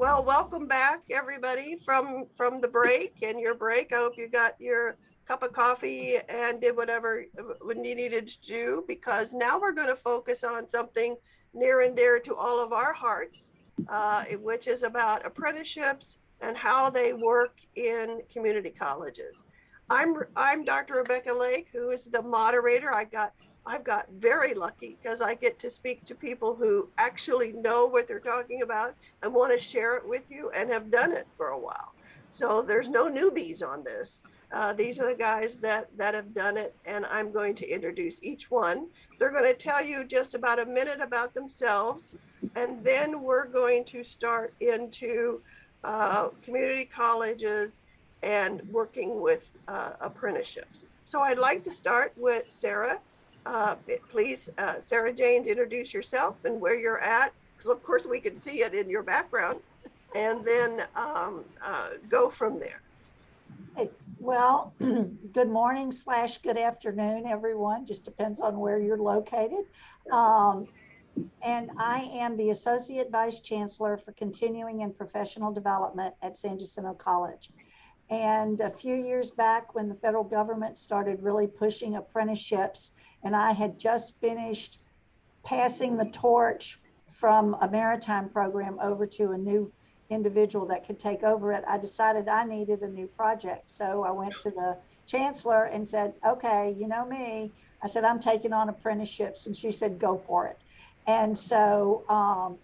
Well, welcome back, everybody, from the break and your break. I hope you got your cup of coffee and did whatever you needed to do, because now we're going to focus on something near and dear to all of our hearts, which is about apprenticeships and how they work in community colleges. I'm Dr. Rebecca Lake, who is the moderator. I've got very lucky because I get to speak to people who actually know what they're talking about and want to share it with you and have done it for a while. So there's no newbies on this. These are the guys that have done it, and I'm going to introduce each one. They're going to tell you just about a minute about themselves, and then we're going to start into community colleges and working with apprenticeships. So I'd like to start with Sarah. Please, Sarah Janes, introduce yourself and where you're at, because of course we can see it in your background, and then go from there. Hey, well, good morning / good afternoon, everyone. Just depends on where you're located. And I am the Associate Vice Chancellor for Continuing and Professional Development at San Jacinto College. And a few years back, when the federal government started really pushing apprenticeships, and I had just finished passing the torch from a maritime program over to a new individual that could take over it, I decided I needed a new project. So I went to the chancellor and said, okay, you know me. I said, I'm taking on apprenticeships. And she said, go for it. And so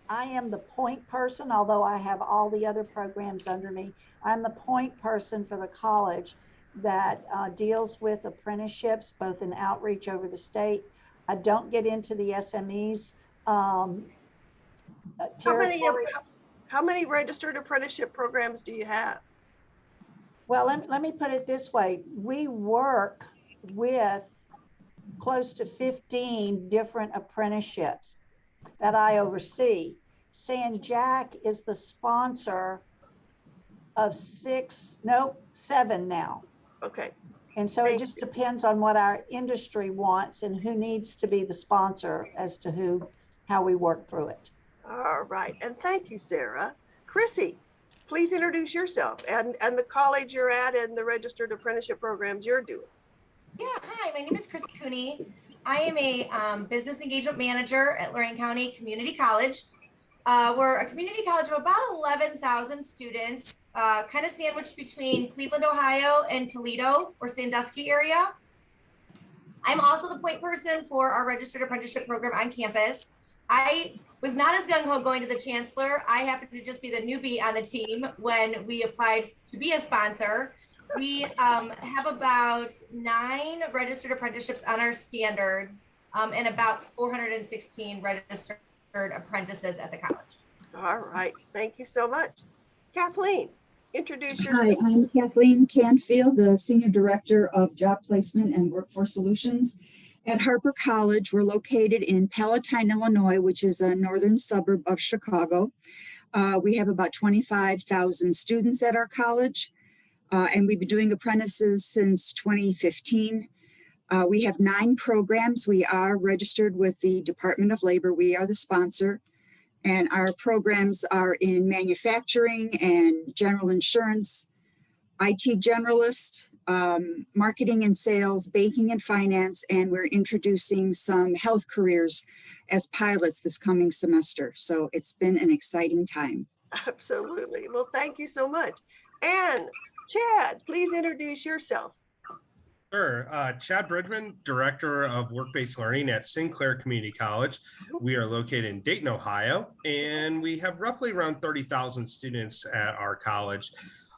I am the point person, although I have all the other programs under me. I'm the point person for the college that deals with apprenticeships, both in outreach over the state. I don't get into the SMEs. How many registered apprenticeship programs do you have? Well, let me put it this way. We work with close to 15 different apprenticeships that I oversee. San Jack is the sponsor of 7 now. Okay. And so it just depends on what our industry wants and who needs to be the sponsor as to how we work through it. All right, and thank you, Sarah. Chrissy, please introduce yourself and the college you're at and the registered apprenticeship programs you're doing. Yeah, hi, my name is Chrissy Cooney. I am a business engagement manager at Lorain County Community College. We're a community college of about 11,000 students, kind of sandwiched between Cleveland, Ohio and Toledo or Sandusky area. I'm also the point person for our registered apprenticeship program on campus. I was not as gung-ho going to the chancellor. I happened to just be the newbie on the team when we applied to be a sponsor. We have about 9 registered apprenticeships on our standards and about 416 registered apprentices at the college. All right, thank you so much. Kathleen, introduce yourself. Hi, I'm Kathleen Canfield, the Senior Director of Job Placement and Workforce Solutions at Harper College. We're located in Palatine, Illinois, which is a northern suburb of Chicago. We have about 25,000 students at our college, and we've been doing apprentices since 2015. We have 9 programs. We are registered with the Department of Labor. We are the sponsor. And our programs are in manufacturing and general insurance, IT generalist, marketing and sales, banking and finance, and we're introducing some health careers as pilots this coming semester. So it's been an exciting time. Absolutely. Well, thank you so much. And Chad, please introduce yourself. Sure. Chad Bridgman, Director of Work-Based Learning at Sinclair Community College. We are located in Dayton, Ohio, and we have roughly around 30,000 students at our college.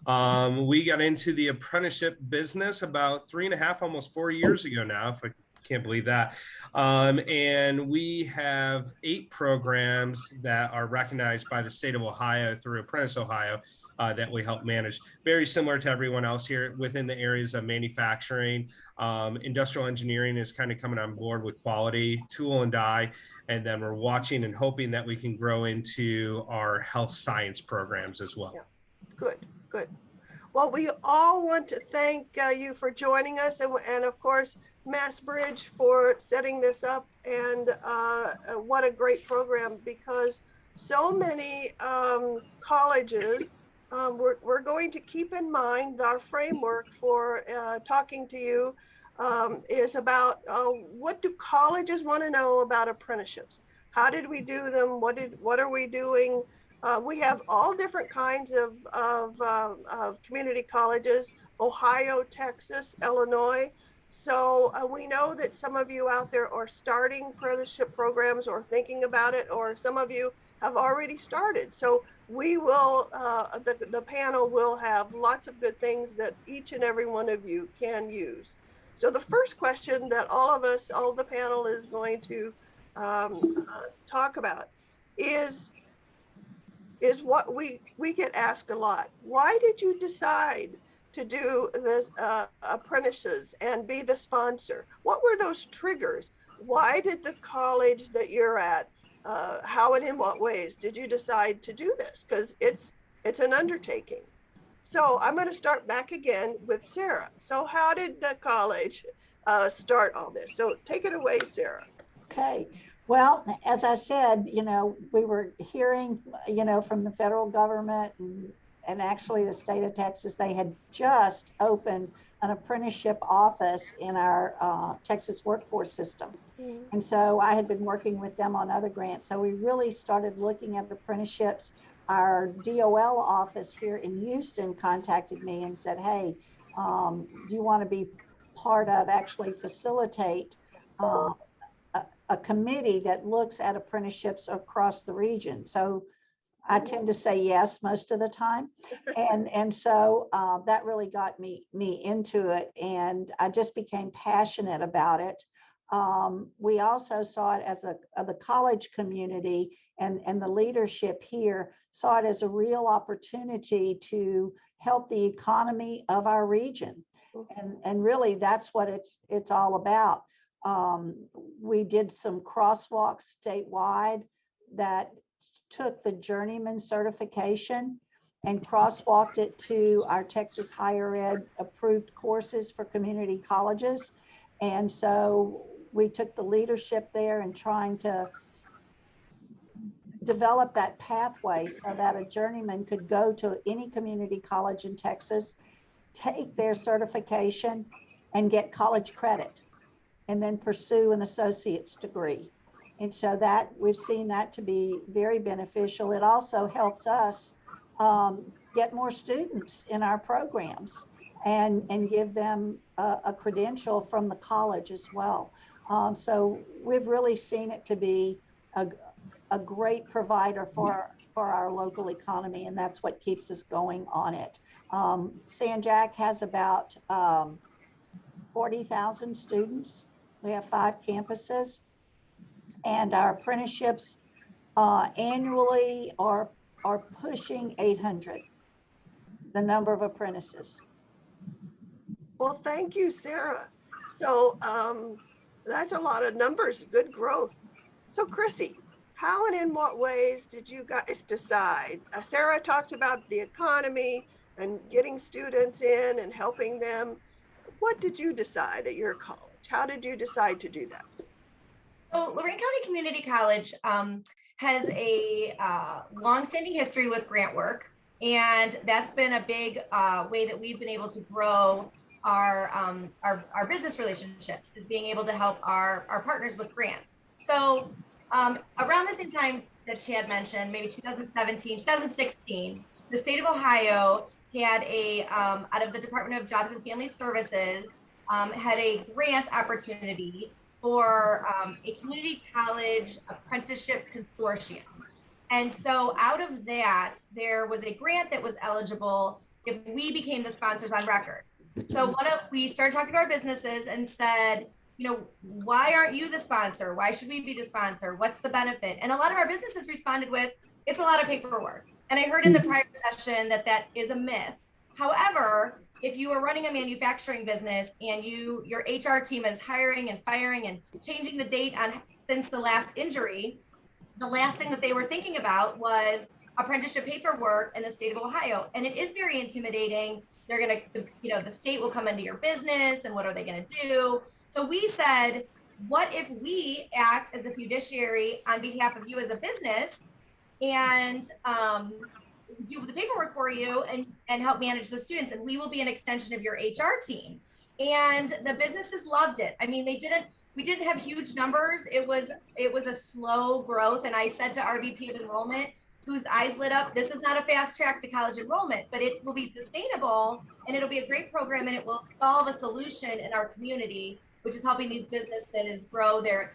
We got into the apprenticeship business about 3.5, almost 4 years ago now, if I can't believe that. And we have 8 programs that are recognized by the state of Ohio through Apprentice Ohio. That we help manage, very similar to everyone else here within the areas of manufacturing. Industrial engineering is kind of coming on board with quality, tool and die, and then we're watching and hoping that we can grow into our health science programs as well. Yeah. Good, good. Well, we all want to thank you for joining us, and of course, MassBridge for setting this up, and what a great program, because so many colleges, we're going to keep in mind our framework for talking to you is about what do colleges want to know about apprenticeships? How did we do them? What are we doing? We have all different kinds of community colleges: Ohio, Texas, Illinois. So we know that some of you out there are starting apprenticeship programs or thinking about it, or some of you have already started. So we will, the panel will have lots of good things that each and every one of you can use. So the first question that all of us, all the panel is going to talk about is what we get asked a lot. Why did you decide to do the apprentices and be the sponsor? What were those triggers? Why did the college that you're at, how and in what ways did you decide to do this? Because it's an undertaking. So I'm going to start back again with Sarah. So how did the college start all this? So take it away, Sarah. Okay. Well, as I said, we were hearing, from the federal government and actually the state of Texas, they had just opened an apprenticeship office in our Texas workforce system. And so I had been working with them on other grants. So we really started looking at apprenticeships. Our DOL office here in Houston contacted me and said, hey, do you want to be part of actually facilitate a committee that looks at apprenticeships across the region? So I tend to say yes most of the time. And so that really got me into it. And I just became passionate about it. We also saw it as the college community and the leadership here saw it as a real opportunity to help the economy of our region. And really that's what it's all about. We did some crosswalks statewide that took the journeyman certification and crosswalked it to our Texas higher ed approved courses for community colleges. And so we took the leadership there and trying to develop that pathway so that a journeyman could go to any community college in Texas, take their certification and get college credit, and then pursue an associate's degree. And so that we've seen that to be very beneficial. It also helps us get more students in our programs and give them a credential from the college as well. So we've really seen it to be a great provider for our local economy, and that's what keeps us going on it. San Jac has about 40,000 students. We have 5 campuses, and our apprenticeships annually are pushing 800, the number of apprentices. Well, thank you, Sarah. So that's a lot of numbers, good growth. So Chrissy, how and in what ways did you guys decide? Sarah talked about the economy and getting students in and helping them. What did you decide at your college? How did you decide to do that? So Lorain County Community College has a longstanding history with grant work, and that's been a big way that we've been able to grow our business relationships, is being able to help our partners with grants. So around the same time that Chad mentioned, maybe 2017, 2016, the state of Ohio had out of the Department of Jobs and Family Services, had a grant opportunity for a community college apprenticeship consortium. And so out of that, there was a grant that was eligible if we became the sponsors on record. So we started talking to our businesses and said, why aren't you the sponsor? Why should we be the sponsor? What's the benefit? And a lot of our businesses responded with, it's a lot of paperwork. And I heard in the prior session that is a myth. However, if you are running a manufacturing business and your HR team is hiring and firing and changing the date since the last injury, the last thing that they were thinking about was apprenticeship paperwork in the state of Ohio. And it is very intimidating. They're going to, the state will come into your business and what are they going to do? So we said, what if we act as a fiduciary on behalf of you as a business and do the paperwork for you and help manage the students. And we will be an extension of your HR team. And the businesses loved it. I mean, we didn't have huge numbers. It was a slow growth. And I said to our VP of enrollment, whose eyes lit up, this is not a fast track to college enrollment, but it will be sustainable and it'll be a great program and it will solve a solution in our community, which is helping these businesses grow their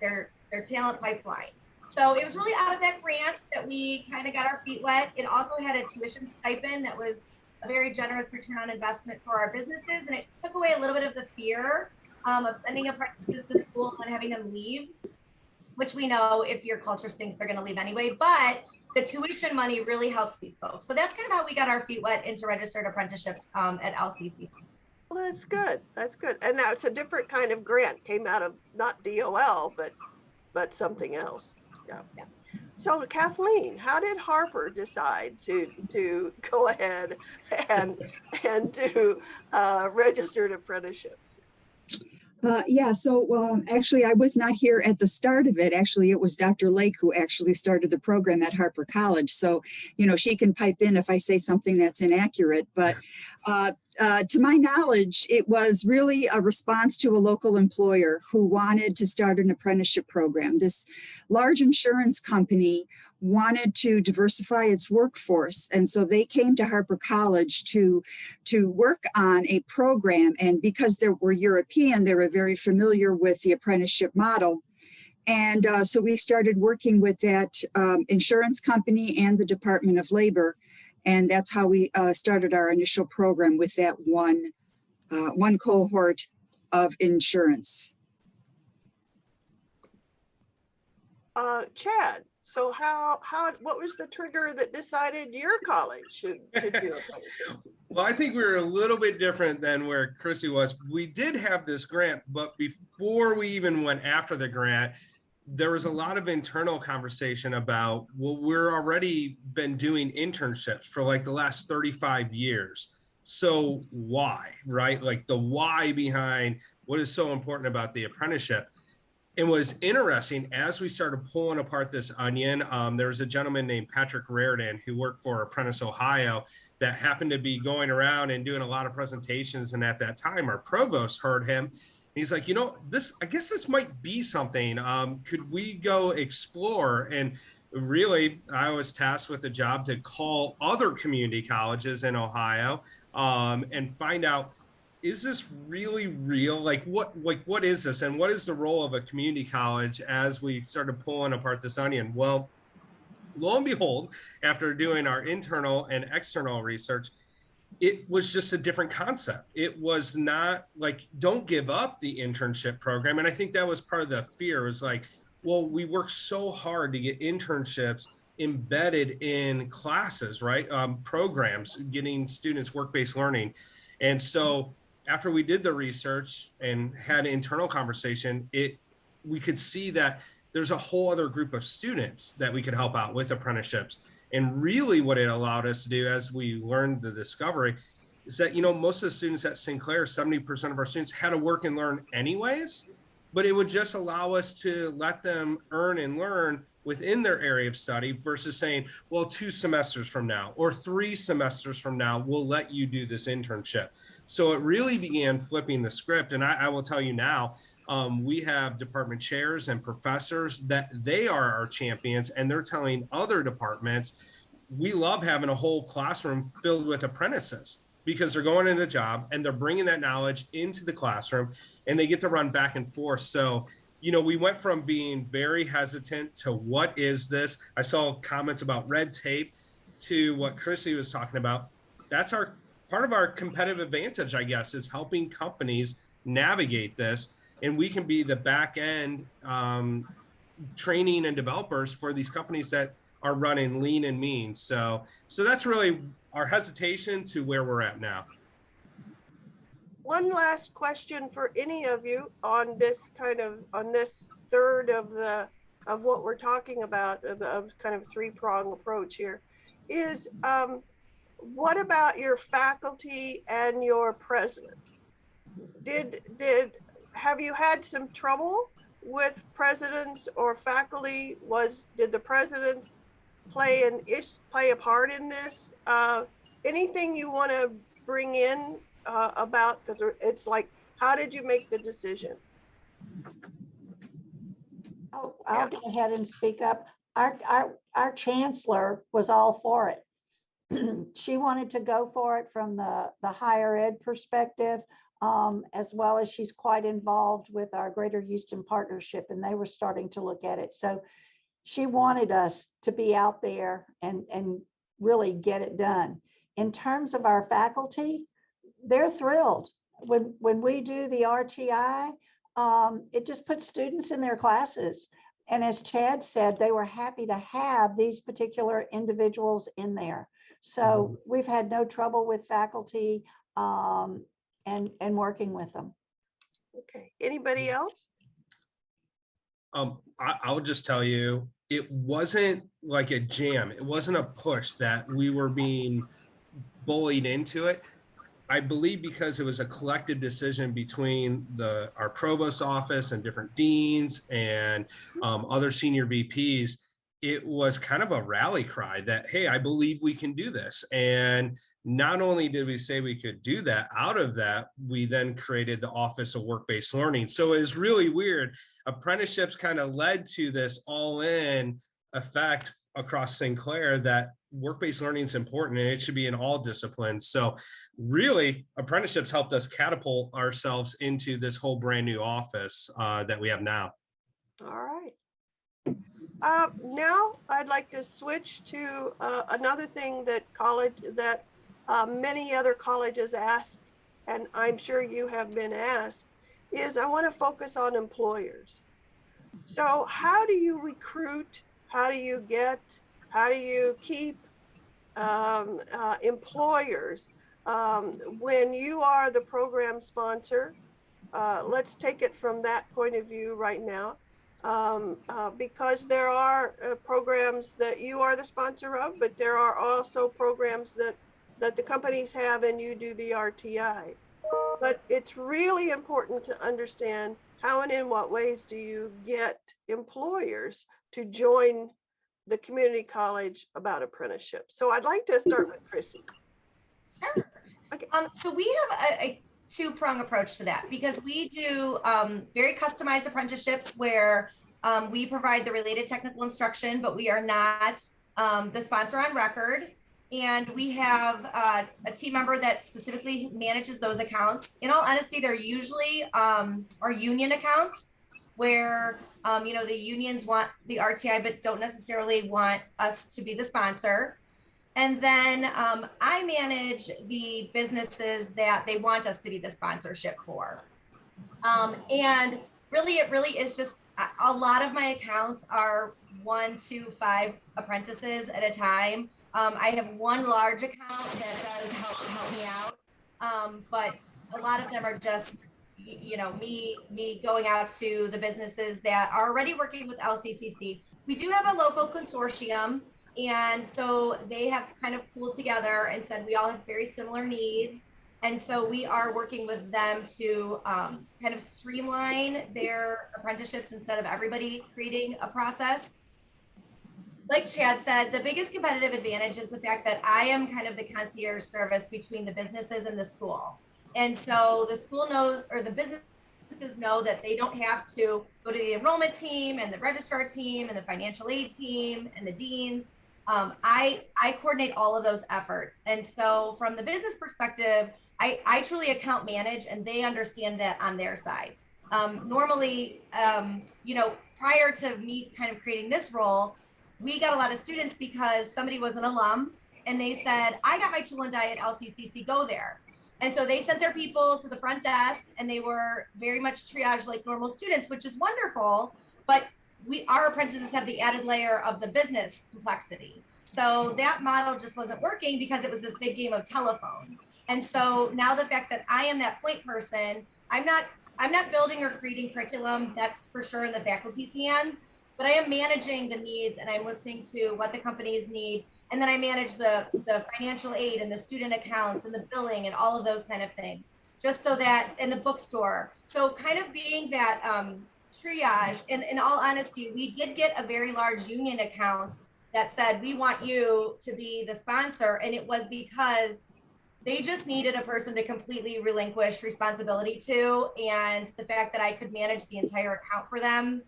talent pipeline. So it was really out of that grant that we kind of got our feet wet. It also had a tuition stipend that was a very generous return on investment for our businesses. And it took away a little bit of the fear of sending apprentices to school and having them leave, which we know if your culture stinks, they're going to leave anyway. But the tuition money really helps these folks. So that's kind of how we got our feet wet into registered apprenticeships at LCCC. Well, that's good. That's good. And now it's a different kind of grant, came out of not DOL, but something else. Yeah. So Kathleen, how did Harper decide to go ahead and do registered apprenticeships? Actually, I was not here at the start of it. Actually, it was Dr. Lake who actually started the program at Harper College. So, she can pipe in if I say something that's inaccurate. But to my knowledge, it was really a response to a local employer who wanted to start an apprenticeship program. This large insurance company wanted to diversify its workforce. And so they came to Harper College to work on a program. And because they were European, they were very familiar with the apprenticeship model. And so we started working with that insurance company and the Department of Labor. And that's how we started our initial program with that one cohort of insurance. Chad, so what was the trigger that decided your college should do apprenticeships? Well, I think we were a little bit different than where Chrissy was. We did have this grant, but before we even went after the grant, there was a lot of internal conversation about, well, we're already been doing internships for like the last 35 years. So why, right? Like the why behind what is so important about the apprenticeship. It was interesting as we started pulling apart this onion. There was a gentleman named Patrick Raridan who worked for Apprentice Ohio that happened to be going around and doing a lot of presentations. And at that time, our provost heard him. He's like, I guess this might be something. Could we go explore? And really, I was tasked with the job to call other community colleges in Ohio and find out, is this really real? What is this? And what is the role of a community college as we started pulling apart this onion? Well, lo and behold, after doing our internal and external research, it was just a different concept. It was not like, don't give up the internship program. And I think that was part of the fear. It was like, well, we worked so hard to get internships embedded in classes, right? Programs, getting students work-based learning. And so after we did the research and had an internal conversation, we could see that there's a whole other group of students that we could help out with apprenticeships. And really what it allowed us to do as we learned the discovery is that, most of the students at Sinclair, 70% of our students had to work and learn anyways, but it would just allow us to let them earn and learn within their area of study versus saying, well, 2 semesters from now or 3 semesters from now, we'll let you do this internship. So it really began flipping the script. And I will tell you now, we have department chairs and professors that they are our champions, and they're telling other departments, we love having a whole classroom filled with apprentices because they're going into the job and they're bringing that knowledge into the classroom and they get to run back and forth. So, we went from being very hesitant to what is this? I saw comments about red tape to what Chrissy was talking about. That's part of our competitive advantage, I guess, is helping companies navigate this. And we can be the back end training and developers for these companies that are running lean and mean. So that's really our hesitation to where we're at now. One last question for any of you on this third of what we're talking about of kind of 3-prong approach here is what about your faculty and your president? Have you had some trouble with presidents or faculty? Did the presidents play a part in this? Anything you want to bring in about, because it's like, how did you make the decision? Oh, I'll go ahead and speak up. Our chancellor was all for it. She wanted to go for it from the higher ed perspective, as well as she's quite involved with our Greater Houston Partnership, and they were starting to look at it. So she wanted us to be out there and really get it done. In terms of our faculty, they're thrilled. When we do the RTI, it just puts students in their classes. And as Chad said, they were happy to have these particular individuals in there. So we've had no trouble with faculty and working with them. Okay, anybody else? I'll just tell you, it wasn't like a jam. It wasn't a push that we were being bullied into it. I believe because it was a collective decision between our provost office and different deans and other senior VPs, it was kind of a rally cry that, hey, I believe we can do this. And not only did we say we could do that, out of that, we then created the Office of Work-Based Learning. So it's really weird. Apprenticeships kind of led to this all-in effect across Sinclair that work-based learning is important and it should be in all disciplines. So really, apprenticeships helped us catapult ourselves into this whole brand new office that we have now. All right. Now I'd like to switch to another thing that many other colleges ask, and I'm sure you have been asked, is I want to focus on employers. So how do you recruit? How do you keep employers when you are the program sponsor? Let's take it from that point of view right now. Because there are programs that you are the sponsor of, but there are also programs that the companies have and you do the RTI. But it's really important to understand how and in what ways do you get employers to join the community college about apprenticeship. So I'd like to start with Chrissy. Sure. Okay. So we have a two-prong approach to that because we do very customized apprenticeships where we provide the related technical instruction, but we are not the sponsor on record. And we have a team member that specifically manages those accounts. In all honesty, they're usually our union accounts where the unions want the RTI, but don't necessarily want us to be the sponsor. And then I manage the businesses that they want us to be the sponsorship for. And really, it really is just a lot of my accounts are 1 to 5 apprentices at a time. I have one large account that does help me out. But a lot of them are just, me going out to the businesses that are already working with LCCC. We do have a local consortium. And so they have kind of pooled together and said we all have very similar needs. And so we are working with them to kind of streamline their apprenticeships instead of everybody creating a process. Like Chad said, the biggest competitive advantage is the fact that I am kind of the concierge service between the businesses and the school. And so the school knows, or the businesses know that they don't have to go to the enrollment team and the registrar team and the financial aid team and the deans. I coordinate all of those efforts. And so from the business perspective, I truly account manage and they understand that on their side. Normally, prior to me kind of creating this role, we got a lot of students because somebody was an alum and they said, I got my tool and die at LCCC, go there. And so they sent their people to the front desk and they were very much triaged like normal students, which is wonderful. But our apprentices have the added layer of the business complexity. So that model just wasn't working because it was this big game of telephone. And so now the fact that I am that point person, I'm not building or creating curriculum, that's for sure in the faculty's hands, but I am managing the needs and I'm listening to what the companies need. And then I manage the financial aid and the student accounts and the billing and all of those kind of things, just so that, in the bookstore. So kind of being that triage, and in all honesty, we did get a very large union account that said, we want you to be the sponsor. And it was because they just needed a person to completely relinquish responsibility to. And the fact that I could manage the entire account for them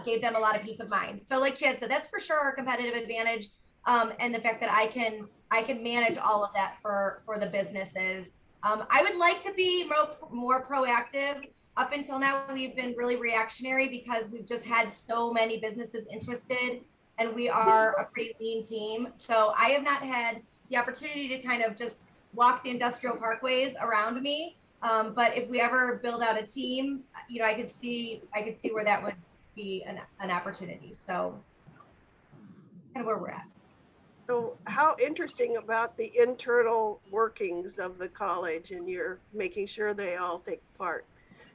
gave them a lot of peace of mind. So like Chad said, that's for sure a competitive advantage. And the fact that I can manage all of that for the businesses. I would like to be more proactive. Up until now, we've been really reactionary because we've just had so many businesses interested, and we are a pretty lean team. So I have not had the opportunity to kind of just walk the industrial parkways around me. But if we ever build out a team, you know, I could see where that would be an opportunity. So kind of where we're at. So how interesting about the internal workings of the college, and you're making sure they all take part.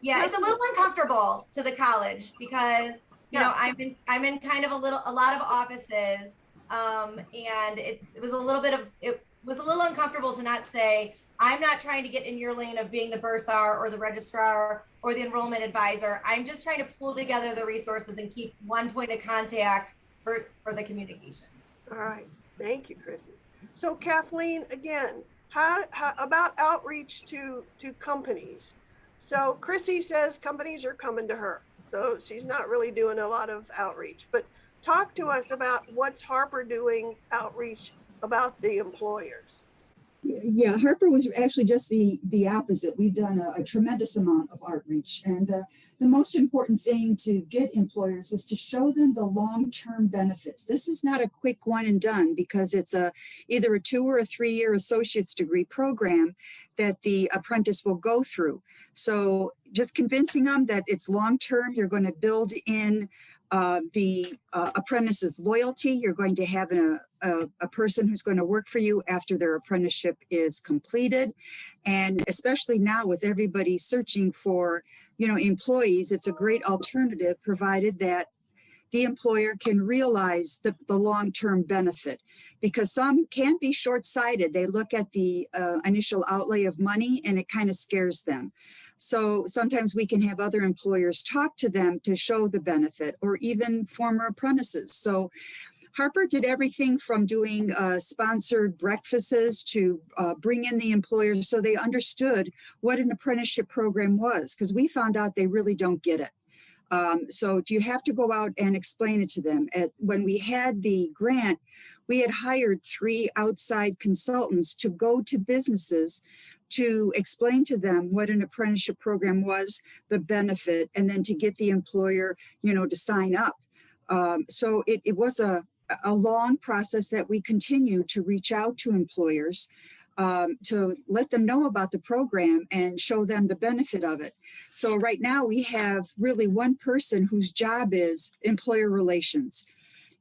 Yeah, it's a little uncomfortable to the college because you know I'm in kind of a lot of offices, and it was a little uncomfortable to not say, I'm not trying to get in your lane of being the bursar or the registrar or the enrollment advisor. I'm just trying to pull together the resources and keep one point of contact for the communication. All right, thank you, Chrissy. So Kathleen, again, how about outreach to companies? So Chrissy says companies are coming to her, so she's not really doing a lot of outreach, but talk to us about what's Harper doing outreach about the employers. Yeah, Harper was actually just the opposite. We've done a tremendous amount of outreach, and the most important thing to get employers is to show them the long-term benefits. This is not a quick one and done because it's either a 2 or a 3-year associate's degree program that the apprentice will go through. So just convincing them that it's long-term, you're going to build in the apprentice's loyalty. You're going to have a person who's going to work for you after their apprenticeship is completed. And especially now with everybody searching for, you know, employees, it's a great alternative provided that the employer can realize the long-term benefit, because some can be short-sighted. They look at the initial outlay of money and it kind of scares them. So sometimes we can have other employers talk to them to show the benefit, or even former apprentices. So Harper did everything from doing sponsored breakfasts to bring in the employers so they understood what an apprenticeship program was, because we found out they really don't get it. So do you have to go out and explain it to them? When we had the grant, we had hired 3 outside consultants to go to businesses to explain to them what an apprenticeship program was, the benefit, and then to get the employer, you know, to sign up. So it was a long process that we continue to reach out to employers to let them know about the program and show them the benefit of it. So right now we have really one person whose job is employer relations.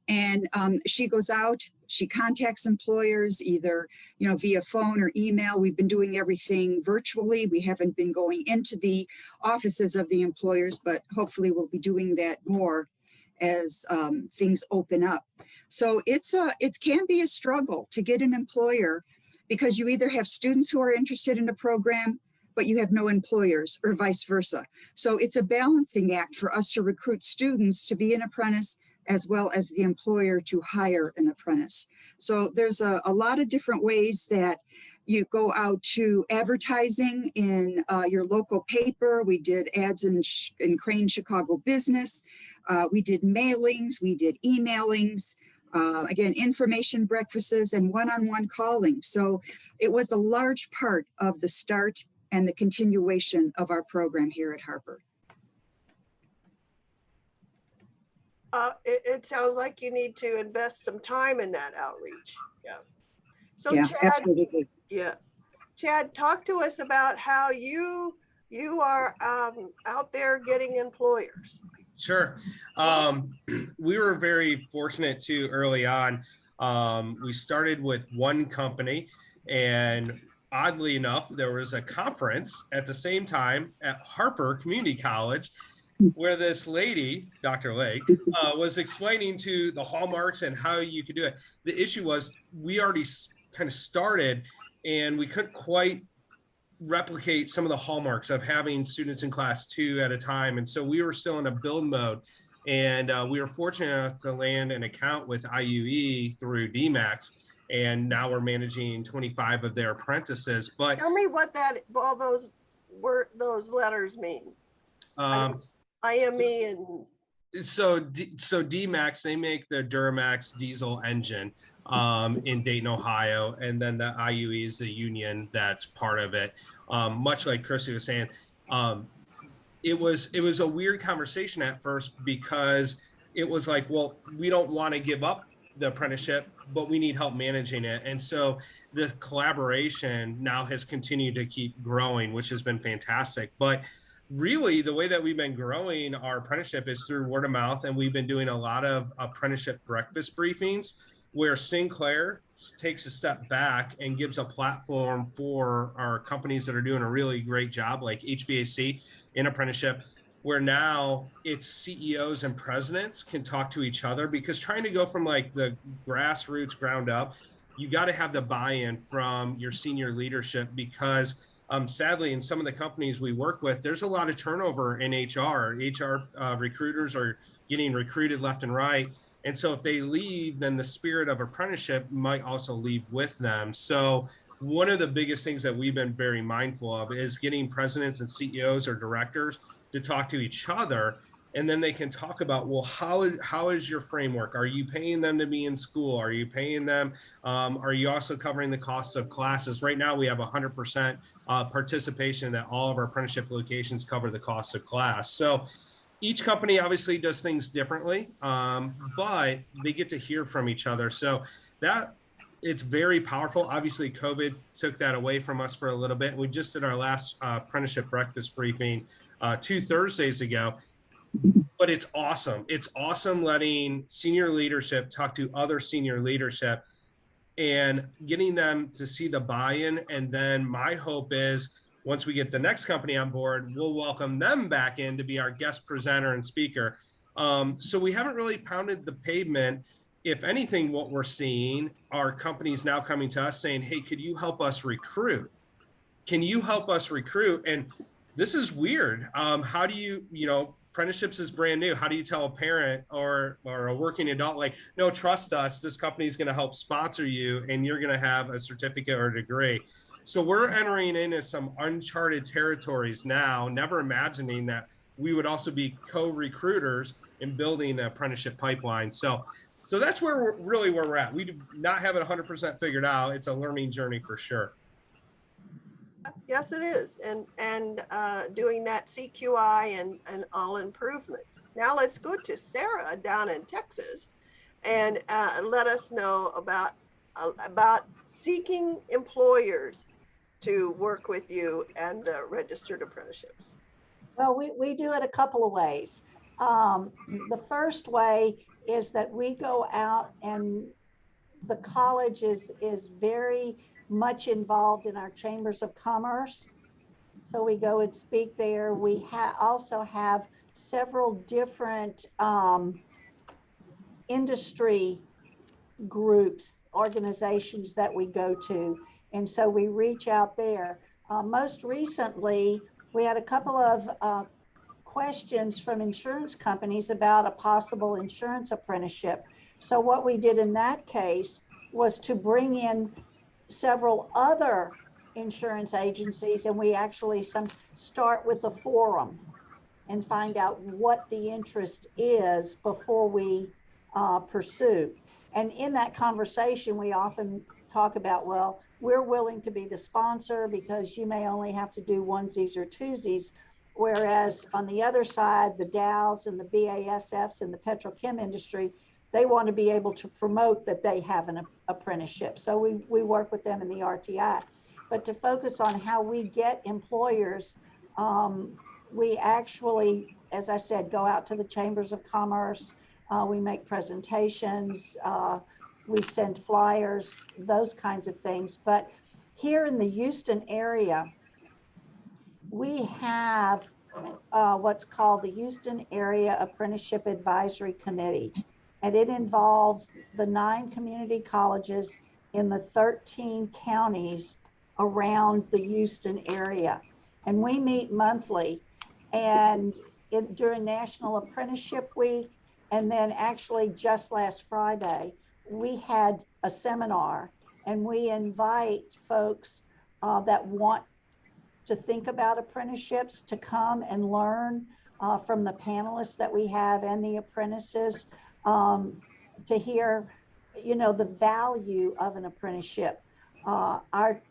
And she goes out, she contacts employers either, you know, via phone or email. We've been doing everything virtually. We haven't been going into the offices of the employers, but hopefully we'll be doing that more as things open up. So it can be a struggle to get an employer, because you either have students who are interested in a program, but you have no employers, or vice versa. So it's a balancing act for us to recruit students to be an apprentice, as well as the employer to hire an apprentice. So there's a lot of different ways that you go out to advertising in your local paper. We did ads in Crane Chicago Business. We did mailings, we did emailings, again, information breakfasts and one-on-one calling. So it was a large part of the start and the continuation of our program here at Harper. It sounds like you need to invest some time in that outreach. Yeah. So Yeah, Chad, absolutely. yeah. Chad, talk to us about how you are out there getting employers. Sure. We were very fortunate too early on. We started with one company, and oddly enough, there was a conference at the same time at Harper Community College where this lady, Dr. Lake, was explaining to the hallmarks and how you could do it. The issue was we already kind of started and we couldn't quite replicate some of the hallmarks of having students in class 2 at a time. And so we were still in a build mode. And we were fortunate enough to land an account with IUE through DMAX. And now we're managing 25 of their apprentices. But Tell me what all those letters mean. IME and so DMAX, they make the Duramax diesel engine in Dayton, Ohio, and then the IUE is the union that's part of it. Much like Chrissy was saying, it was a weird conversation at first, because it was like, well, we don't want to give up the apprenticeship, but we need help managing it. And so the collaboration now has continued to keep growing, which has been fantastic. But really, the way that we've been growing our apprenticeship is through word of mouth. And we've been doing a lot of apprenticeship breakfast briefings where Sinclair takes a step back and gives a platform for our companies that are doing a really great job, like HVAC in apprenticeship, where now it's CEOs and presidents can talk to each other, because trying to go from like the grassroots ground up, you got to have the buy-in from your senior leadership, because sadly, in some of the companies we work with, there's a lot of turnover in HR. Recruiters are getting recruited left and right. And so if they leave, then the spirit of apprenticeship might also leave with them. So one of the biggest things that we've been very mindful of is getting presidents and CEOs or directors to talk to each other. And then they can talk about, well, how is your framework? Are you paying them to be in school? Are you paying them? Are you also covering the costs of classes? Right now, we have 100% participation that all of our apprenticeship locations cover the cost of class. So each company obviously does things differently, but they get to hear from each other. So that it's very powerful. Obviously, COVID took that away from us for a little bit. We just did our last apprenticeship breakfast briefing 2 Thursdays ago. But it's awesome. It's awesome letting senior leadership talk to other senior leadership and getting them to see the buy-in. And then my hope is once we get the next company on board, we'll welcome them back in to be our guest presenter and speaker. So we haven't really pounded the pavement. If anything, what we're seeing are companies now coming to us saying, hey, could you help us recruit? Can you help us recruit? And this is weird. How do you, apprenticeships is brand new. How do you tell a parent or a working adult, like, no, trust us, this company is going to help sponsor you and you're going to have a certificate or a degree. So we're entering into some uncharted territories now, never imagining that we would also be co-recruiters in building an apprenticeship pipeline. So that's where we're at. We do not have it 100% figured out. It's a learning journey for sure. Yes, it is. And doing that CQI and all improvements. Now let's go to Sarah down in Texas and let us know about seeking employers to work with you and the registered apprenticeships. Well, we do it a couple of ways. The first way is that we go out, and the college is very much involved in our chambers of commerce. So we go and speak there. We also have several different industry groups, organizations that we go to. And so we reach out there. Most recently, we had a couple of questions from insurance companies about a possible insurance apprenticeship. So what we did in that case was to bring in several other insurance agencies, and we actually start with the forum and find out what the interest is before we pursue. And in that conversation, we often talk about, well, we're willing to be the sponsor because you may only have to do onesies or twosies, whereas on the other side, the Dows and the BASFs and the petrochem industry, they want to be able to promote that they have an apprenticeship. So we work with them in the RTI. But to focus on how we get employers, we actually, as I said, go out to the chambers of commerce. We make presentations. We send flyers, those kinds of things. But here in the Houston area, we have what's called the Houston Area Apprenticeship Advisory Committee. And it involves the 9 community colleges in the 13 counties around the Houston area. And we meet monthly. And during National Apprenticeship Week, and then actually just last Friday, we had a seminar, and we invite folks that want to think about apprenticeships to come and learn from the panelists that we have and the apprentices, to hear, the value of an apprenticeship. Our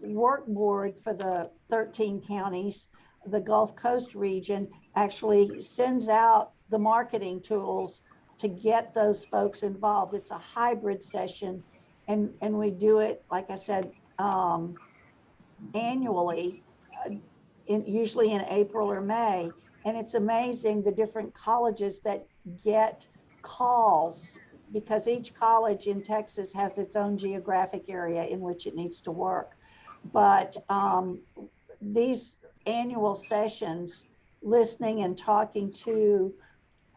work board for the 13 counties, the Gulf Coast region, actually sends out the marketing tools to get those folks involved. It's a hybrid session, and we do it, like I said, annually, usually in April or May. And it's amazing the different colleges that get calls, because each college in Texas has its own geographic area in which it needs to work. But these annual sessions, listening and talking to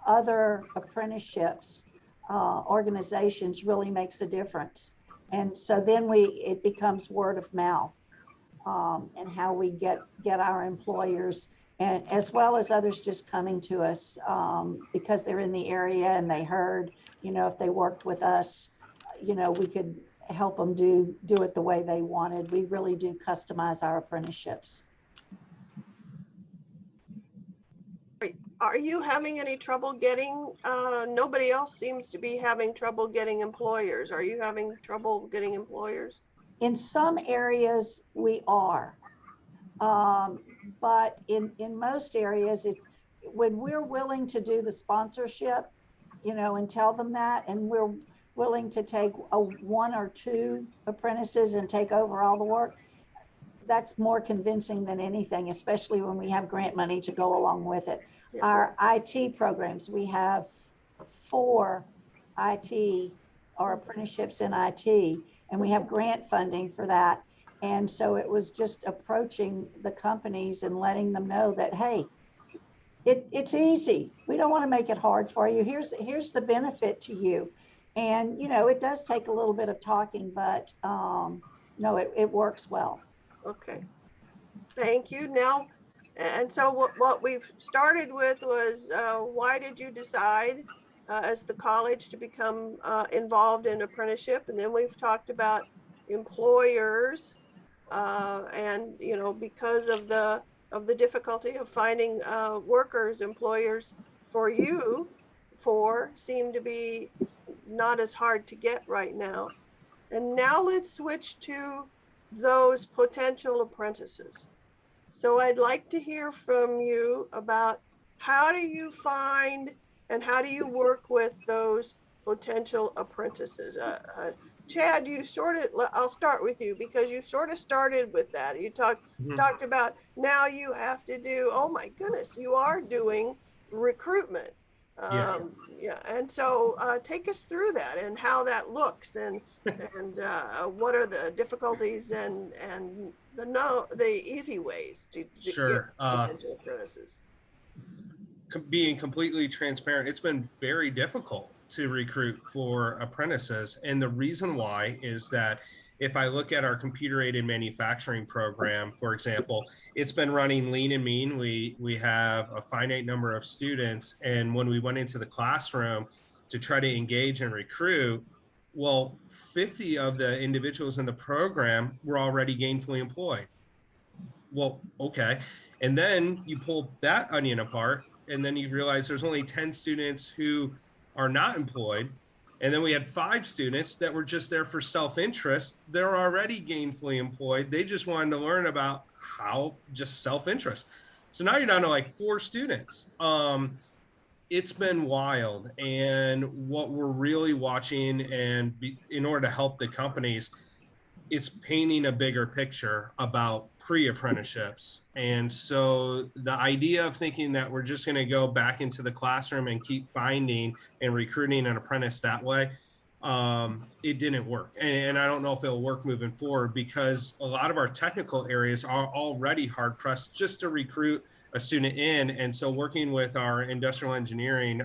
other apprenticeships organizations, really makes a difference. And so then it becomes word of mouth, and how we get our employers, and as well as others just coming to us because they're in the area and they heard, if they worked with us, we could help them do it the way they wanted. We really do customize our apprenticeships. Are you having any trouble getting, nobody else seems to be having trouble getting employers. Are you having trouble getting employers? In some areas we are, but in most areas, it's when we're willing to do the sponsorship, and tell them that, and we're willing to take one or two apprentices and take over all the work, that's more convincing than anything, especially when we have grant money to go along with it. Yeah. Our IT programs, we have 4 IT or apprenticeships in IT, and we have grant funding for that. And so it was just approaching the companies and letting them know that, hey, it's easy. We don't want to make it hard for you. Here's the benefit to you. And, it does take a little bit of talking, but no, it works well. Okay, thank you. Now, and so what we've started with was why did you decide as the college to become involved in apprenticeship? And then we've talked about employers and, because of the difficulty of finding workers, employers for you seem to be not as hard to get right now. And now let's switch to those potential apprentices. So I'd like to hear from you about how do you find and how do you work with those potential apprentices? Chad, I'll start with you because you sort of started with that. You talked about now you have to do, oh my goodness, you are doing recruitment. Yeah. And so take us through that and how that looks and what are the difficulties and the easy ways to sure. get potential apprentices. Being completely transparent, it's been very difficult to recruit for apprentices. And the reason why is that if I look at our computer-aided manufacturing program, for example, it's been running lean and mean. We have a finite number of students. And when we went into the classroom to try to engage and recruit, well, 50 of the individuals in the program were already gainfully employed. Well, okay. And then you pull that onion apart, and then you realize there's only 10 students who are not employed. And then we had 5 students that were just there for self-interest. They're already gainfully employed. They just wanted to learn about how just self-interest. So now you're down to like 4 students. It's been wild. And what we're really watching in order to help the companies, it's painting a bigger picture about pre-apprenticeships. And so the idea of thinking that we're just going to go back into the classroom and keep finding and recruiting an apprentice that way, it didn't work. And I don't know if it'll work moving forward because a lot of our technical areas are already hard pressed just to recruit a student in. And so working with our industrial engineering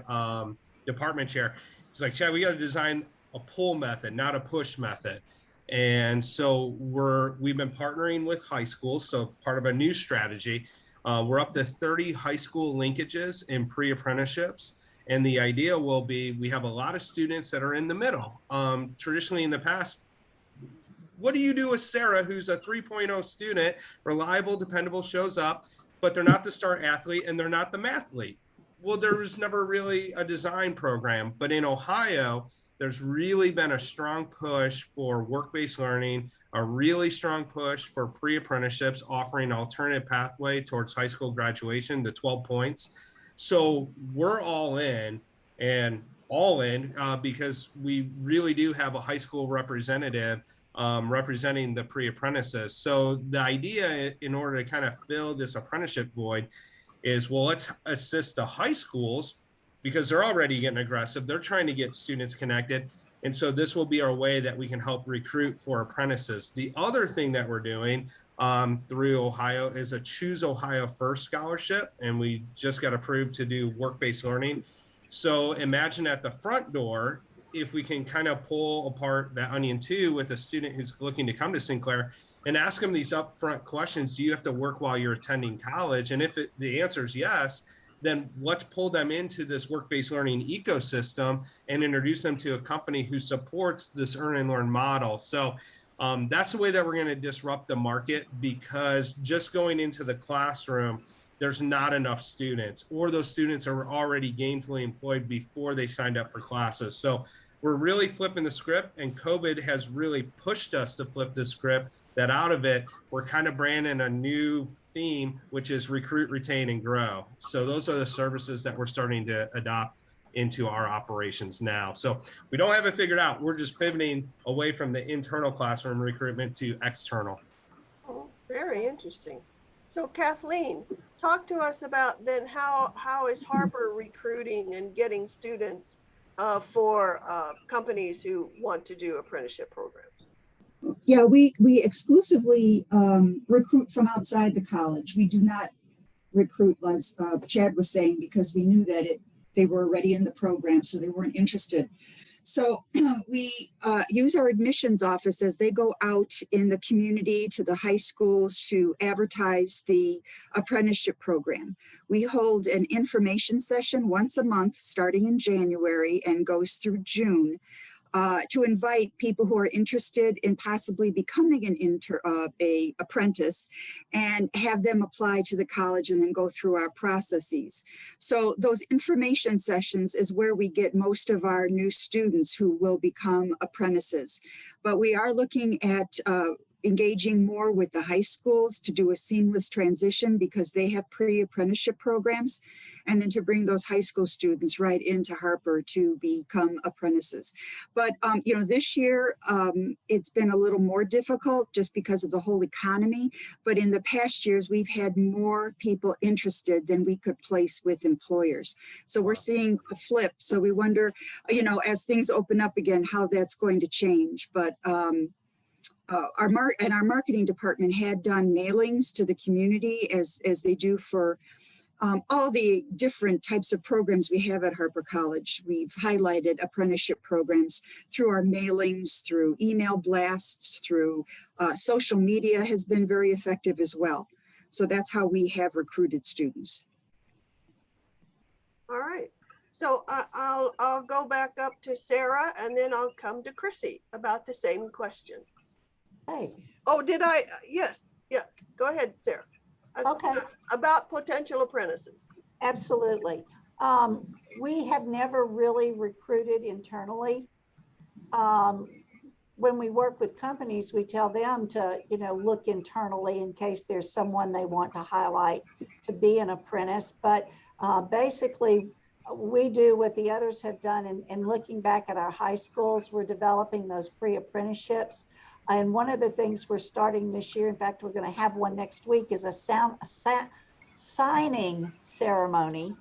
department chair, it's like, Chad, we got to design a pull method, not a push method. And so we've been partnering with high schools. So part of a new strategy We're up to 30 high school linkages in pre-apprenticeships. And the idea will be, we have a lot of students that are in the middle. Traditionally in the past, what do you do with Sarah, who's a 3.0 student, reliable, dependable, shows up, but they're not the star athlete and they're not the mathlete? Well, there was never really a design program, but in Ohio, there's really been a strong push for work-based learning, a really strong push for pre-apprenticeships, offering an alternative pathway towards high school graduation, the 12 points. So we're all in because we really do have a high school representative representing the pre-apprentices. So the idea, in order to kind of fill this apprenticeship void, is, well, let's assist the high schools because they're already getting aggressive. They're trying to get students connected. And so this will be our way that we can help recruit for apprentices. The other thing that we're doing through Ohio is a Choose Ohio First scholarship. And we just got approved to do work-based learning. So imagine at the front door, if we can kind of pull apart that onion too with a student who's looking to come to Sinclair and ask them these upfront questions. Do you have to work while you're attending college? And if the answer is yes, then let's pull them into this work-based learning ecosystem and introduce them to a company who supports this earn and learn model. So that's the way that we're going to disrupt the market, because just going into the classroom, there's not enough students, or those students are already gainfully employed before they signed up for classes. So we're really flipping the script, and COVID has really pushed us to flip the script, that out of it, we're kind of branding a new theme, which is recruit, retain, and grow. So those are the services that we're starting to adopt into our operations now. So we don't have it figured out. We're just pivoting away from the internal classroom recruitment to external. Oh, very interesting. So Kathleen, talk to us about then how is Harper recruiting and getting students for companies who want to do apprenticeship programs? Yeah, we exclusively recruit from outside the college. We do not recruit, as Chad was saying, because we knew that they were already in the program, so they weren't interested. So we use our admissions office as they go out in the community to the high schools to advertise the apprenticeship program. We hold an information session once a month starting in January and goes through June to invite people who are interested in possibly becoming an apprentice, and have them apply to the college and then go through our processes. So those information sessions is where we get most of our new students who will become apprentices. But we are looking at engaging more with the high schools to do a seamless transition, because they have pre-apprenticeship programs, and then to bring those high school students right into Harper to become apprentices. But this year it's been a little more difficult just because of the whole economy. But in the past years, we've had more people interested than we could place with employers. So we're seeing a flip. So we wonder, as things open up again, how that's going to change. But our marketing department had done mailings to the community as they do for all the different types of programs we have at Harper College. We've highlighted apprenticeship programs through our mailings, through email blasts, through social media has been very effective as well. So that's how we have recruited students. All right. So I'll go back up to Sarah, and then I'll come to Chrissy about the same question. Hey, Oh, did I? Yes. Yeah. Go ahead, Sarah. okay, About potential apprentices. absolutely. We have never really recruited internally. When we work with companies, we tell them to, look internally in case there's someone they want to highlight to be an apprentice. But basically, we do what the others have done. And looking back at our high schools, we're developing those pre-apprenticeships. And one of the things we're starting this year, in fact, we're going to have one next week, is a signing ceremony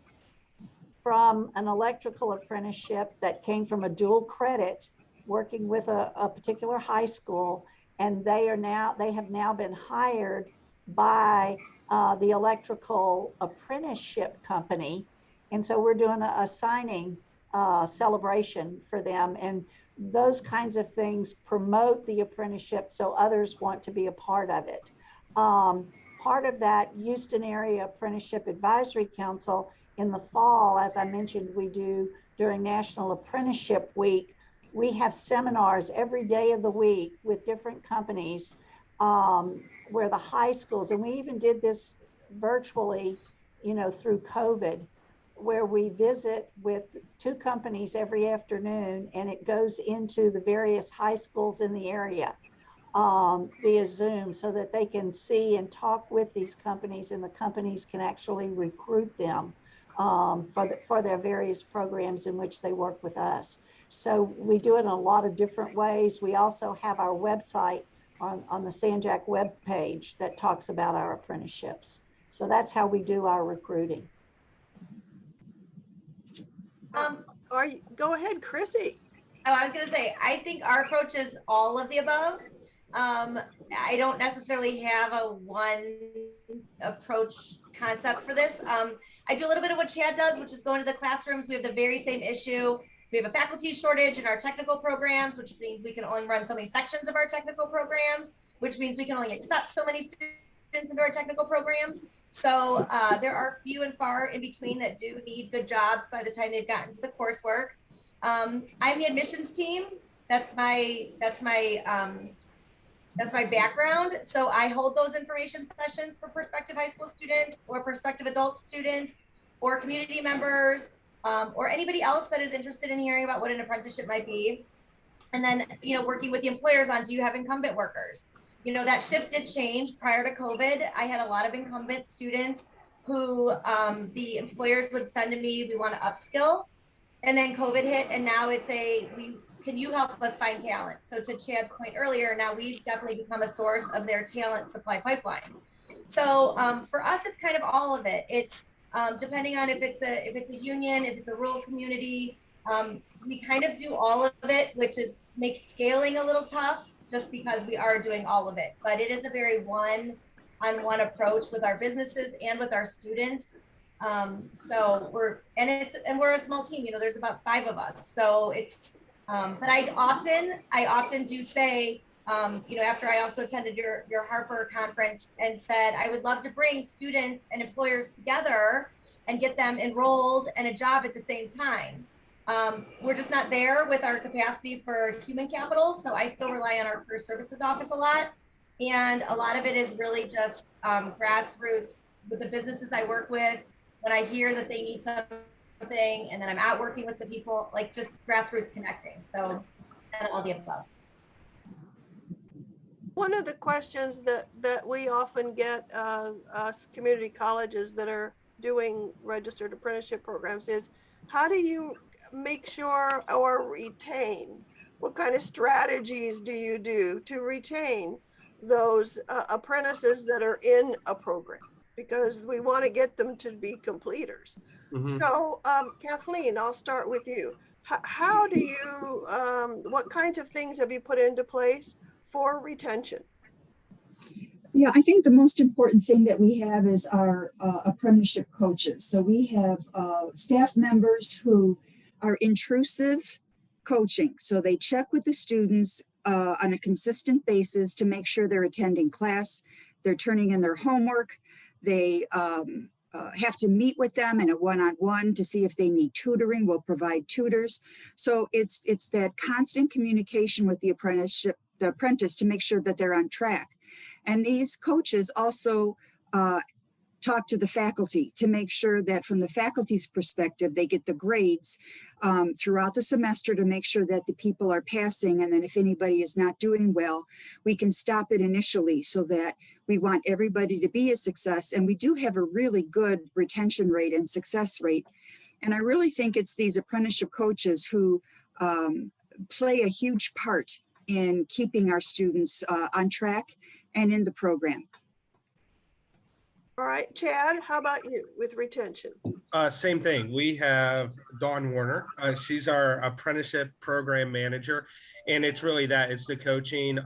from an electrical apprenticeship that came from a dual credit, working with a particular high school. And they have now been hired by the electrical apprenticeship company. And so we're doing a signing celebration for them. And those kinds of things promote the apprenticeship so others want to be a part of it. part of that Houston Area Apprenticeship Advisory Council, in the fall, as I mentioned, we do during National Apprenticeship Week, we have seminars every day of the week with different companies where the high schools, and we even did this virtually, you know, through COVID, where we visit with 2 companies every afternoon, and it goes into the various high schools in the area via Zoom, so that they can see and talk with these companies, and the companies can actually recruit them for their various programs in which they work with us. So we do it in a lot of different ways. We also have our website on the Sanjac web page that talks about our apprenticeships. So that's how we do our recruiting. Go ahead, Chrissy. Oh, I was going to say, I think our approach is all of the above. I don't necessarily have a one approach concept for this. I do a little bit of what Chad does, which is go into the classrooms. We have the very same issue. We have a faculty shortage in our technical programs, which means we can only run so many sections of our technical programs, which means we can only accept so many students into our technical programs. So there are few and far in between that do need good jobs by the time they've gotten to the coursework. I'm the admissions team. That's my background. So I hold those information sessions for prospective high school students or prospective adult students or community members or anybody else that is interested in hearing about what an apprenticeship might be. And then, you know, working with the employers on, do you have incumbent workers? You know, that shift did change prior to COVID. I had a lot of incumbent students who the employers would send to me, we want to upskill. And then COVID hit, and now it's can you help us find talent? So to Chad's point earlier, now we've definitely become a source of their talent supply pipeline. So for us, it's kind of all of it. It's depending on if it's a union, if it's a rural community, we kind of do all of it, which makes scaling a little tough just because we are doing all of it. But it is a very one-on-one approach with our businesses and with our students. So we're a small team, you know, there's about 5 of us. So it's, but I often do say, you know, after I also attended your Harper conference and said, I would love to bring students and employers together and get them enrolled and a job at the same time. We're just not there with our capacity for human capital. So I still rely on our career services office a lot. And a lot of it is really just grassroots with the businesses I work with. When I hear that they need something, and then I'm out working with the people, like just grassroots connecting. So, and all the above. One of the questions that we often get us community colleges that are doing registered apprenticeship programs is, how do you make sure or retain? What kind of strategies do you do to retain those apprentices that are in a program? Because we want to get them to be completers. Mm-hmm. So Kathleen, I'll start with you. How do you, what kinds of things have you put into place for retention? Yeah, I think the most important thing that we have is our apprenticeship coaches. So we have staff members who are intrusive coaching. So they check with the students on a consistent basis to make sure they're attending class, they're turning in their homework. They have to meet with them in a one-on-one to see if they need tutoring. We'll provide tutors. So it's that constant communication with the apprentice to make sure that they're on track. And these coaches also talk to the faculty to make sure that from the faculty's perspective, they get the grades throughout the semester to make sure that the people are passing. And then if anybody is not doing well, we can stop it initially, so that we want everybody to be a success. And we do have a really good retention rate and success rate. And I really think it's these apprenticeship coaches who play a huge part in keeping our students on track and in the program. All right, Chad, how about you with retention? Same thing. We have Dawn Warner. She's our apprenticeship program manager. And it's really that, it's the coaching.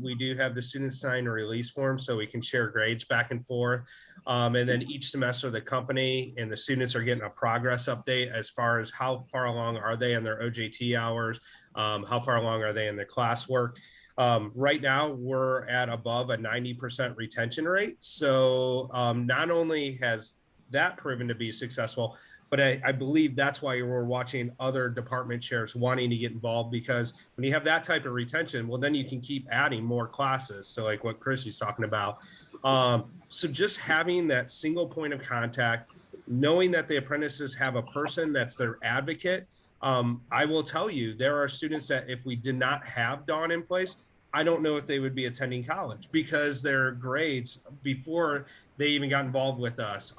We do have the students sign a release form so we can share grades back and forth. And then each semester, the company and the students are getting a progress update as far as how far along are they in their OJT hours, how far along are they in their classwork. Right now, we're at above a 90% retention rate. So not only has that proven to be successful, but I believe that's why we're watching other department chairs wanting to get involved, because when you have that type of retention, well, then you can keep adding more classes. So like what Chrissy's talking about. So just having that single point of contact, knowing that the apprentices have a person that's their advocate. I will tell you, there are students that if we did not have Dawn in place, I don't know if they would be attending college because their grades before they even got involved with us,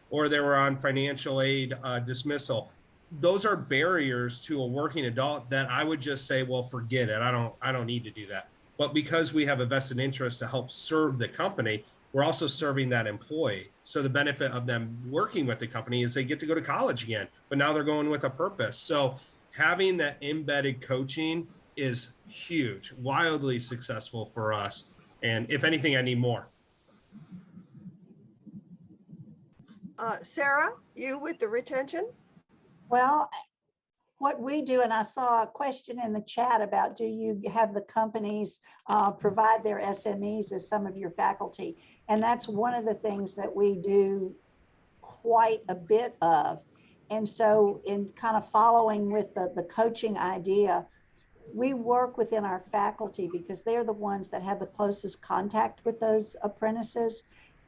or they were on financial aid dismissal. Those are barriers to a working adult that I would just say, well, forget it. I don't need to do that. But because we have a vested interest to help serve the company, we're also serving that employee. So the benefit of them working with the company is they get to go to college again, but now they're going with a purpose. So having that embedded coaching is huge, wildly successful for us. And if anything, I need more. Sarah, you with the retention? Well, what we do, and I saw a question in the chat about, do you have the companies provide their SMEs as some of your faculty? And that's one of the things that we do quite a bit of. And so in kind of following with the coaching idea, we work within our faculty because they're the ones that have the closest contact with those apprentices.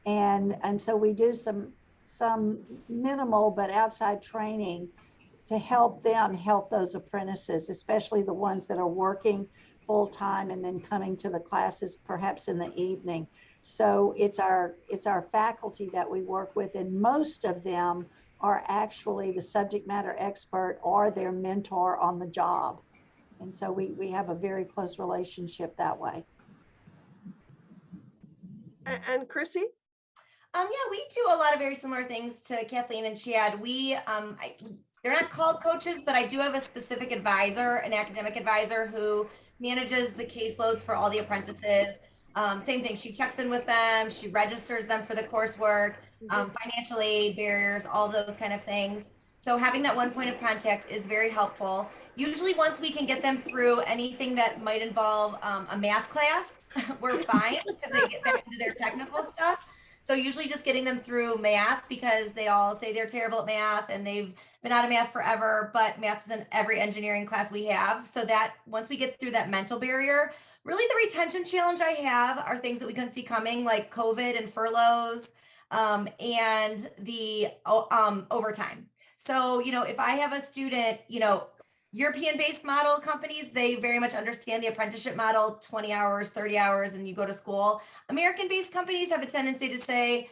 And so we do some minimal but outside training to help them help those apprentices, especially the ones that are working full time and then coming to the classes perhaps in the evening. So it's our faculty that we work with, and most of them are actually the subject matter expert or their mentor on the job. And so we have a very close relationship that way. And Chrissy? Yeah, we do a lot of very similar things to Kathleen and Chad. They're not called coaches, but I do have a specific advisor, an academic advisor who manages the caseloads for all the apprentices. Same thing, she checks in with them, she registers them for the coursework, financial aid, barriers, all those kind of things. So having that one point of contact is very helpful. Usually once we can get them through anything that might involve a math class, we're fine because they get back into their technical stuff. So usually just getting them through math, because they all say they're terrible at math and they've been out of math forever, but math is in every engineering class we have. So that once we get through that mental barrier, really the retention challenge I have are things that we couldn't see coming, like COVID and furloughs, and the overtime. So, if I have a student, European-based model companies, they very much understand the apprenticeship model, 20 hours, 30 hours, and you go to school. American-based companies have a tendency to say,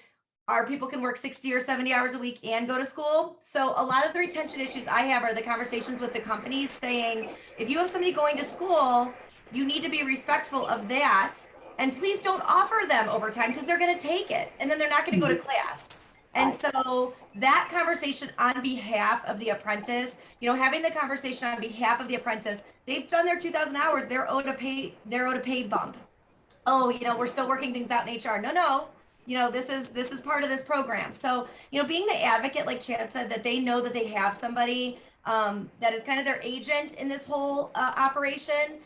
our people can work 60 or 70 hours a week and go to school. So a lot of the retention issues I have are the conversations with the companies saying, if you have somebody going to school, you need to be respectful of that. And please don't offer them overtime because they're going to take it. And then they're not going to go to class. And so that conversation on behalf of the apprentice, having the conversation on behalf of the apprentice, they've done their 2,000 hours, they're owed a pay bump. Oh, we're still working things out in HR. No. This is part of this program. So, being the advocate, like Chad said, that they know that they have somebody that is kind of their agent in this whole operation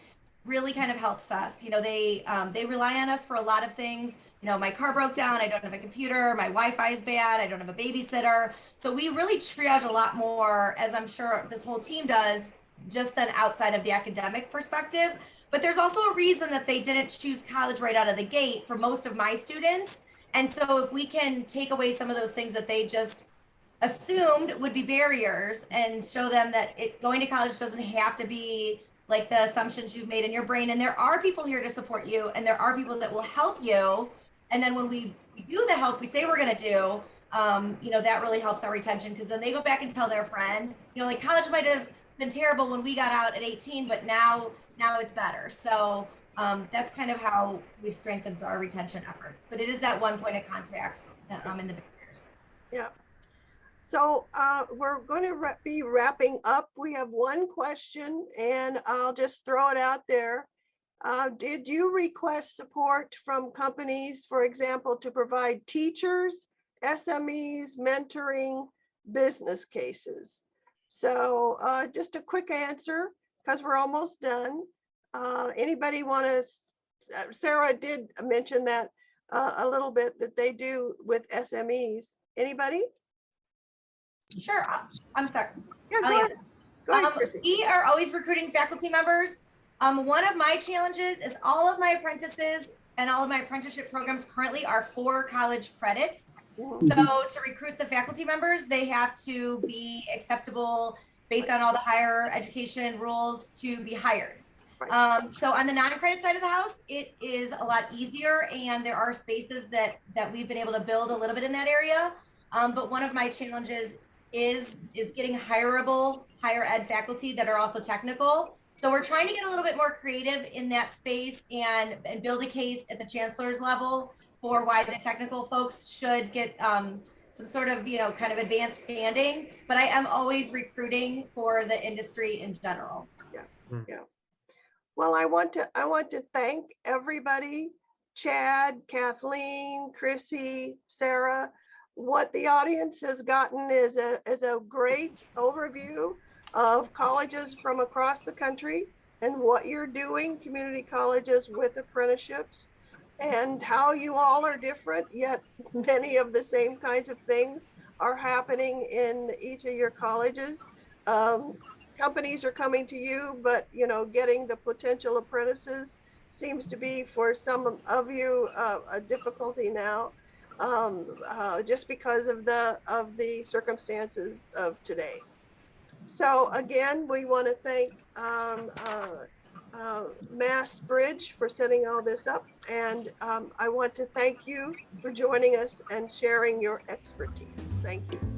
really kind of helps us. They rely on us for a lot of things. My car broke down, I don't have a computer, my Wi-Fi is bad, I don't have a babysitter. So we really triage a lot more, as I'm sure this whole team does, just than outside of the academic perspective. But there's also a reason that they didn't choose college right out of the gate for most of my students. And so if we can take away some of those things that they just assumed would be barriers and show them that going to college doesn't have to be like the assumptions you've made in your brain. And there are people here to support you, and there are people that will help you. And then when we do the help we say we're going to do, that really helps our retention, because then they go back and tell their friend, like college might have been terrible when we got out at 18, but now it's better. So that's kind of how we've strengthened our retention efforts. But it is that one point of contact in the barriers. Yeah. So we're going to be wrapping up. We have one question, and I'll just throw it out there. Did you request support from companies, for example, to provide teachers, SMEs, mentoring, business cases? So just a quick answer, because we're almost done. Anybody want to, Sarah did mention that a little bit that they do with SMEs. Anybody? Sure. I'm sorry. Yeah, go Oh, yeah. ahead. Go ahead, Chrissy. We are always recruiting faculty members. One of my challenges is all of my apprentices and all of my apprenticeship programs currently are 4 college credits. Mhm. So to recruit the faculty members, they have to be acceptable based on all the higher education rules to be hired. So on the non-credit side of the house, it is a lot easier, and there are spaces that we've been able to build a little bit in that area. But one of my challenges is getting hireable higher ed faculty that are also technical. So we're trying to get a little bit more creative in that space and build a case at the chancellor's level for why the technical folks should get some sort of, kind of advanced standing. But I am always recruiting for the industry in general. Yeah. Well, I want to thank everybody, Chad, Kathleen, Chrissy, Sarah. What the audience has gotten is a great overview of colleges from across the country and what you're doing, community colleges with apprenticeships, and how you all are different, yet many of the same kinds of things are happening in each of your colleges. Companies are coming to you, but getting the potential apprentices seems to be for some of you a difficulty now, just because of the circumstances of today. So again, we want to thank MassBridge for setting all this up, and I want to thank you for joining us and sharing your expertise. Thank you.